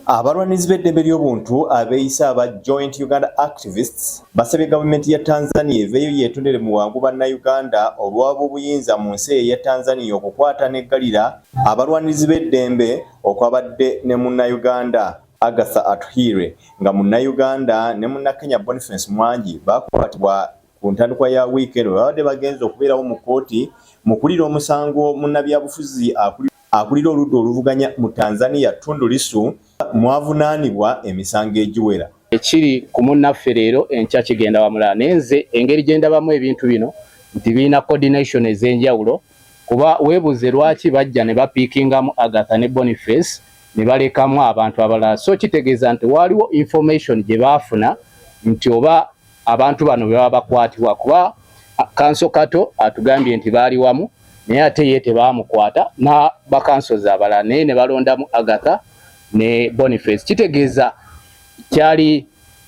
Abalwanirizi b'eddembe ly'obuntu abeeyisa aba Joint Uganda Activists basabye gavumenti ya Tanzania eveeyo yeetondere mu bwangu bannayuganda olw'ab'obuyinza mu nsi ya Tanzania okukwata n'eggalira abalwanirizi b'eddembe okwabadde ne munnayuganda Agatha Atuhaire nga munnayuganda ne munnakenya Boniface Mwangi bakwatibwa ku ntandikwa ya wiikendi babadde bagenze okubeerawo mu kkooti mu kulira omusango munnabyabufuzi akulira oludda oluvuganya mu Tanzania Tundu Lissu mwavunaanibwa emisango egiwera. Ekiri ku munnaffe leero enkya kigenda wamulala nenze engeri gye ndabamu ebintu bino nti birina coordination ez'enjawulo kuba weebuze lwaki bajja ne bapiikingamu Agatha ne Boniface ne balekamu abantu abalala. So kitegeeza nti waliwo information gye baafuna nti oba abantu bano bwe baba bakwatibwa kuba Kanso Kato atugambye nti baali wamu naye ate ye tebaamukwata na bakansozi abalala naye ne balondamu Agatha ne Boniface. Kitegeeza kyali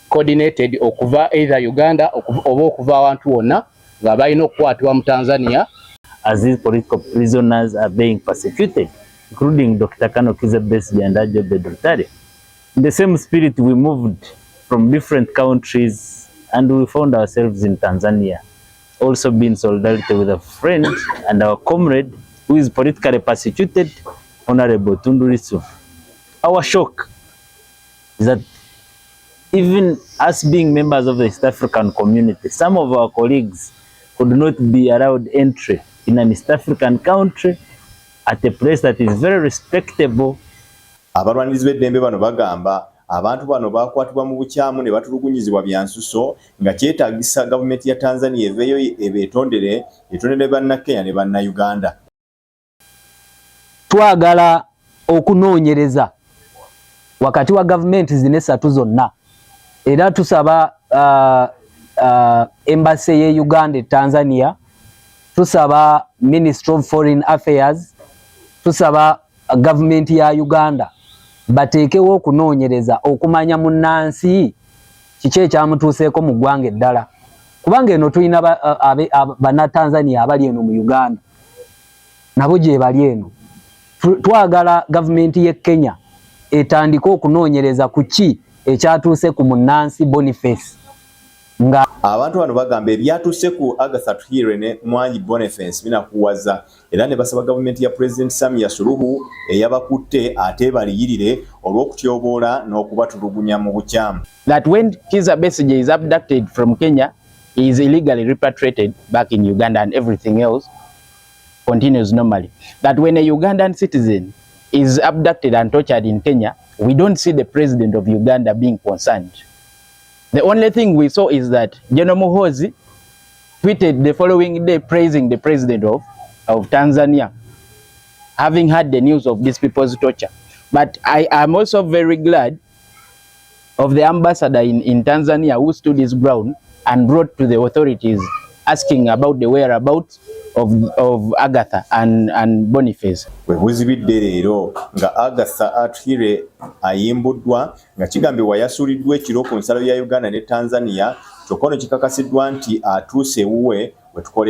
coordinated okuva either Uganda oba okuva abantu wonna nga balina okukwatibwa mu Tanzania. As these political prisoners are being persecuted, including Dr. Kano Kizza Besigye and Job Rutare. In the same spirit, we moved from different countries and we found ourselves in Tanzania, also being solidarity with a friend and our comrade who is politically persecuted, Honorable Tundu Lissu. Our shock is that even us being members of the East African community, some of our colleagues could not be allowed entry in an East African country at a place that is very respectable. Abalwanirizi b'eddembe bano bagamba abantu bano bakwatibwa mu bukyamu ne batulugunyizibwa byansuso nga kyetaagisa gavumenti ya Tanzania eveeyo ebeetondere bannakenya ne bannayuganda. Twagala okunoonyereza wakati wa gavumenti zino esatu zonna era tusaba embassy ye Uganda Tanzania, tusaba Ministry of Foreign Affairs, tusaba government ya Uganda bateekewo okunoonyereza okumanya munnansi kiki ekyamutuuseeko mu ggwanga eddala kubanga eno tulina bana Tanzania abali eno mu Uganda nabo gye bali eno. Twagala gavumenti ye Kenya etandika okunoonyereza ku ki ekyatuuse ku munnansi Boniface. Nga abantu bano bagamba ebyatuuse ku Agatha Atuhaire ne Mwangi Boniface binakuwaza era ne basaba gavumenti ya President Samia Suluhu eyabakutte ate baliyirire olw'okutyoboola n'okubatulugunya mu bukyamu. That when Kizza Besigye is abducted from Kenya, he is illegally repatriated back in Uganda and everything else continues normally. That when a Ugandan citizen is abducted and tortured in Kenya, we don't see the president of Uganda being concerned. The only thing we saw is that General Muhoozi tweeted the following day praising the president of Tanzania, having had the news of these people's torture. But I am also very glad of the ambassador in Tanzania who stood his ground and wrote to the authorities asking about the whereabouts of Agatha and Boniface. We buzibidde leero nga Agatha Atuhaire ayimbuddwa nga kigambibwa yasuuliddwa ekiro ku nsalo ya Uganda ne Tanzania kyokka ono kikakasiddwa nti atuuse ewuwe we tukole